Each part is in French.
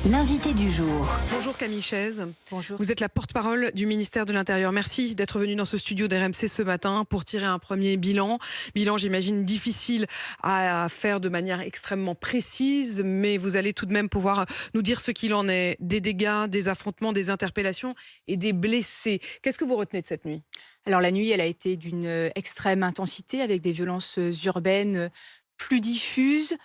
L'invité du jour. Bonjour Camille Chaise. Bonjour. Vous êtes la porte-parole du ministère de l'Intérieur. Merci d'être venue dans ce studio d'RMC ce matin pour tirer un premier bilan. Bilan, j'imagine, difficile à faire de manière extrêmement précise, mais vous allez tout de même pouvoir nous dire ce qu'il en est des dégâts, des affrontements, des interpellations et des blessés. Qu'est-ce que vous retenez de cette nuit ? Alors la nuit, elle a été d'une extrême intensité avec des violences urbaines plus diffuses,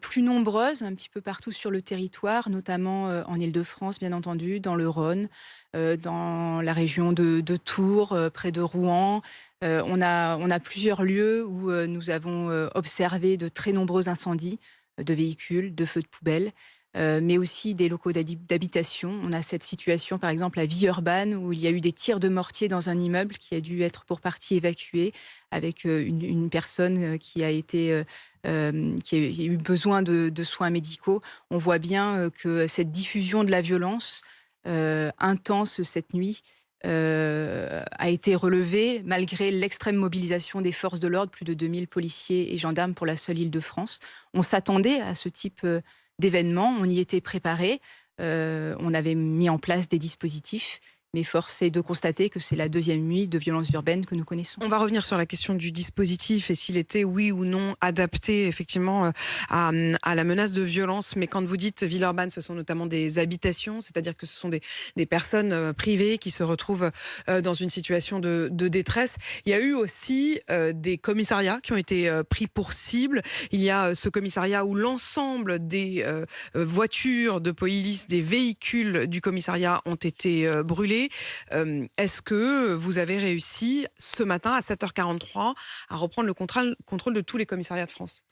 plus nombreuses, un petit peu partout sur le territoire, notamment en Île-de-France, bien entendu, dans le Rhône, dans la région de Tours, près de Rouen. On a plusieurs lieux où nous avons observé de très nombreux incendies de véhicules, de feux de poubelle. Mais aussi des locaux d'habitation. On a cette situation, par exemple, à Villeurbanne, où il y a eu des tirs de mortier dans un immeuble qui a dû être pour partie évacué, avec une personne qui a eu besoin de soins médicaux. On voit bien que cette diffusion de la violence intense cette nuit a été relevée malgré l'extrême mobilisation des forces de l'ordre, plus de 2000 policiers et gendarmes pour la seule Île-de-France. On s'attendait à ce type d'événements, on y était préparé, on avait mis en place des dispositifs, mais force est de constater que c'est la deuxième nuit de violences urbaines que nous connaissons. On va revenir sur la question du dispositif et s'il était oui ou non adapté effectivement à la menace de violence. Mais quand vous dites Villeurbanne, ce sont notamment des habitations, c'est-à-dire que ce sont des personnes privées qui se retrouvent dans une situation de détresse. Il y a eu aussi des commissariats qui ont été pris pour cible. Il y a ce commissariat où l'ensemble des voitures de police, des véhicules du commissariat ont été brûlés. Est-ce que vous avez réussi ce matin à 7h43 à reprendre le contrôle de tous les commissariats de France ?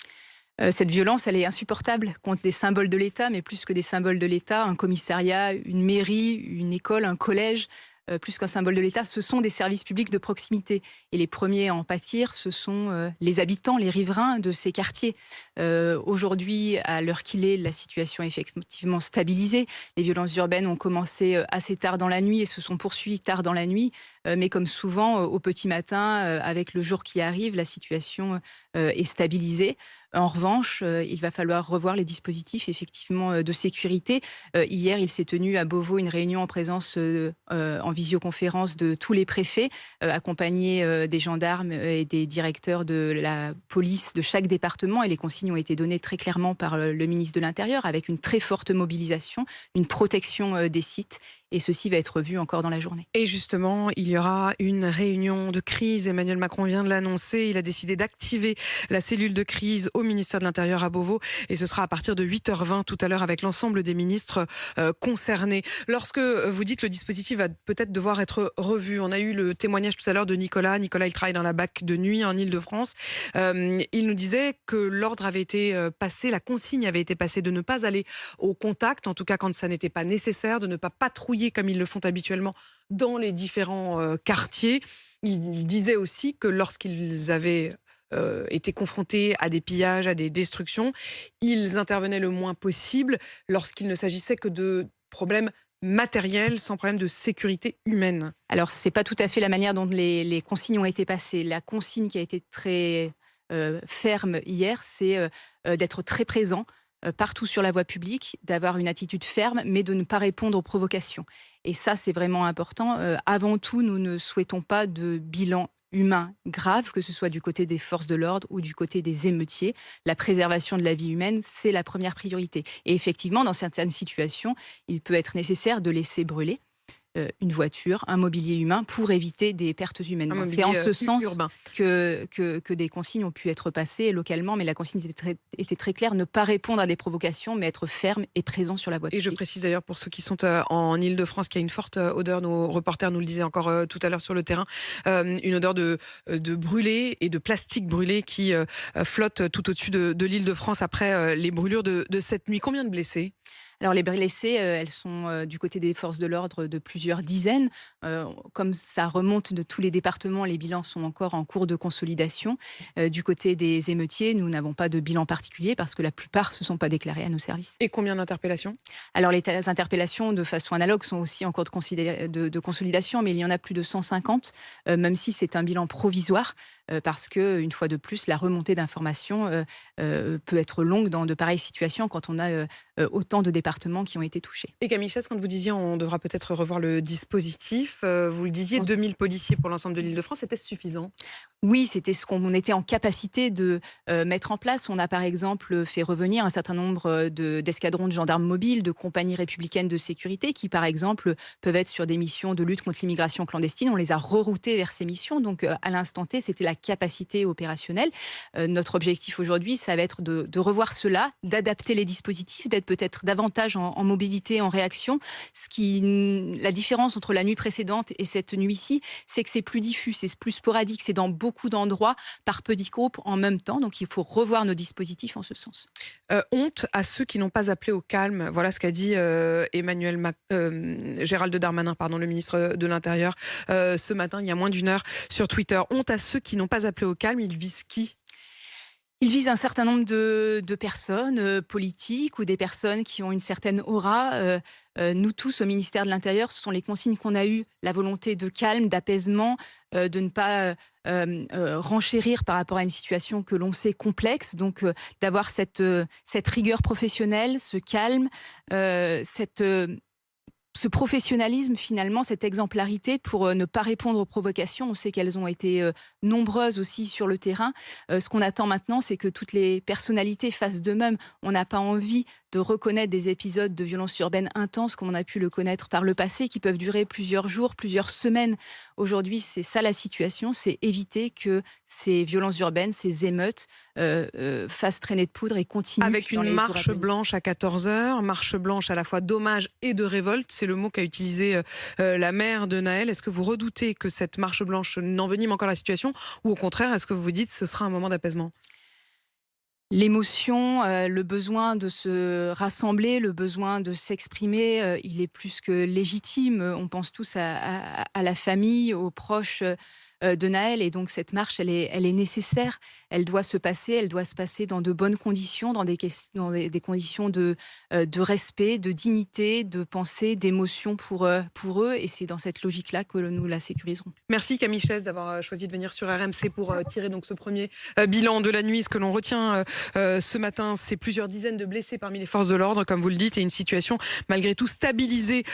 Cette violence, elle est insupportable contre les symboles de l'État, mais plus que des symboles de l'État, un commissariat, une mairie, une école, un collège, plus qu'un symbole de l'État, ce sont des services publics de proximité. Et les premiers à en pâtir, ce sont les habitants, les riverains de ces quartiers. Aujourd'hui, à l'heure qu'il est, la situation est effectivement stabilisée. Les violences urbaines ont commencé assez tard dans la nuit et se sont poursuivies tard dans la nuit. Mais comme souvent, au petit matin, avec le jour qui arrive, la situation est stabilisée. En revanche, il va falloir revoir les dispositifs effectivement de sécurité. Hier, il s'est tenu à Beauvau une réunion en présence en visioconférence de tous les préfets, accompagnés des gendarmes et des directeurs de la police de chaque département. Et les consignes ont été données très clairement par le ministre de l'Intérieur, avec une très forte mobilisation, une protection des sites. Et ceci va être vu encore dans la journée. Et justement, il y aura une réunion de crise. Emmanuel Macron vient de l'annoncer. Il a décidé d'activer la cellule de crise au ministère de l'Intérieur à Beauvau. Et ce sera à partir de 8h20 tout à l'heure avec l'ensemble des ministres concernés. Lorsque vous dites que le dispositif va peut-être devoir être revu, on a eu le témoignage tout à l'heure de Nicolas. Nicolas, il travaille dans la BAC de nuit en Île-de-France. Il nous disait que l'ordre avait été passé, la consigne avait été passée de ne pas aller au contact, en tout cas quand ça n'était pas nécessaire, de ne pas patrouiller comme ils le font habituellement dans les différents quartiers. Il disait aussi que lorsqu'ils avaient été confrontés à des pillages, à des destructions, ils intervenaient le moins possible lorsqu'il ne s'agissait que de problèmes matériels, sans problème de sécurité humaine. Alors, ce n'est pas tout à fait la manière dont les consignes ont été passées. La consigne qui a été très ferme hier, c'est d'être très présent partout sur la voie publique, d'avoir une attitude ferme, mais de ne pas répondre aux provocations. Et ça, c'est vraiment important. Avant tout, nous ne souhaitons pas de bilan humain grave, que ce soit du côté des forces de l'ordre ou du côté des émeutiers. La préservation de la vie humaine, c'est la première priorité. Et effectivement, dans certaines situations, il peut être nécessaire de laisser brûler une voiture, un mobilier humain pour éviter des pertes humaines. C'est en ce sens que des consignes ont pu être passées localement, mais la consigne était très claire, ne pas répondre à des provocations, mais être ferme et présent sur la voie publique. Et je précise d'ailleurs pour ceux qui sont en Île-de-France qu'il y a une forte odeur, nos reporters nous le disaient encore tout à l'heure sur le terrain, une odeur de brûlé et de plastique brûlé qui flotte tout au-dessus de l'Île-de-France après les brûlures de cette nuit. Combien de blessés ? Alors les blessés, elles sont du côté des forces de l'ordre de plusieurs dizaines. Comme ça remonte de tous les départements, les bilans sont encore en cours de consolidation. Du côté des émeutiers, nous n'avons pas de bilan particulier parce que la plupart ne se sont pas déclarés à nos services. Et combien d'interpellations ? Alors les interpellations de façon analogue sont aussi en cours de consolidation, mais il y en a plus de 150, même si c'est un bilan provisoire. parce que une fois de plus, la remontée d'informations peut être longue dans de pareilles situations quand on a autant de départements qui ont été touchés. Et Camille Chess, quand vous disiez on devra peut-être revoir le dispositif, vous le disiez, 2000 policiers pour l'ensemble de l'Île-de-France, était-ce suffisant? Oui, c'était ce qu'on était en capacité de mettre en place. On a par exemple fait revenir un certain nombre d'escadrons de gendarmes mobiles, de compagnies républicaines de sécurité qui, par exemple, peuvent être sur des missions de lutte contre l'immigration clandestine. On les a reroutés vers ces missions. Donc, à l'instant T, c'était la capacité opérationnelle. Notre objectif aujourd'hui, ça va être de revoir cela, d'adapter les dispositifs, d'être peut-être davantage en mobilité, en réaction. La différence entre la nuit précédente et cette nuit-ci, c'est que c'est plus diffus, c'est plus sporadique, c'est dans beaucoup d'endroits par petits groupes en même temps. Donc, il faut revoir nos dispositifs en ce sens. Honte à ceux qui n'ont pas appelé au calme. Voilà ce qu'a dit Gérald Darmanin, pardon, le ministre de l'Intérieur, ce matin, il y a moins d'une heure, sur Twitter. Honte à ceux qui n'ont pas appelé au calme. Il vise qui? Il vise un certain nombre de personnes politiques ou des personnes qui ont une certaine aura. Nous tous, au ministère de l'Intérieur, ce sont les consignes qu'on a eues, la volonté de calme, d'apaisement, de ne pas renchérir par rapport à une situation que l'on sait complexe. Donc, d'avoir cette rigueur professionnelle, ce calme, ce professionnalisme, finalement, cette exemplarité pour ne pas répondre aux provocations. On sait qu'elles ont été nombreuses aussi sur le terrain. Ce qu'on attend maintenant, c'est que toutes les personnalités fassent de même. On n'a pas envie de reconnaître des épisodes de violence urbaine intenses comme on a pu le connaître par le passé, qui peuvent durer plusieurs jours, plusieurs semaines. Aujourd'hui, c'est ça la situation, c'est éviter que ces violences urbaines, ces émeutes fassent traîner de poudre et continuent. Avec une marche blanche à 14h, marche blanche à la fois d'hommage et de révolte, c'est le mot qu'a utilisé la maire de Naël. Est-ce que vous redoutez que cette marche blanche n'envenime encore la situation, ou au contraire, est-ce que vous vous dites que ce sera un moment d'apaisement? L'émotion, le besoin de se rassembler, le besoin de s'exprimer, il est plus que légitime. On pense tous à la famille, aux proches de Naël, et donc cette marche, elle est nécessaire. Elle doit se passer dans de bonnes conditions, dans des conditions de respect, de dignité, de pensée, d'émotion pour eux, et c'est dans cette logique-là que nous la sécuriserons. Merci Camille Chess d'avoir choisi de venir sur RMC pour tirer donc ce premier bilan de la nuit. Ce que l'on retient ce matin, c'est plusieurs dizaines de blessés parmi les forces de l'ordre, comme vous le dites, et une situation malgré tout stabilisée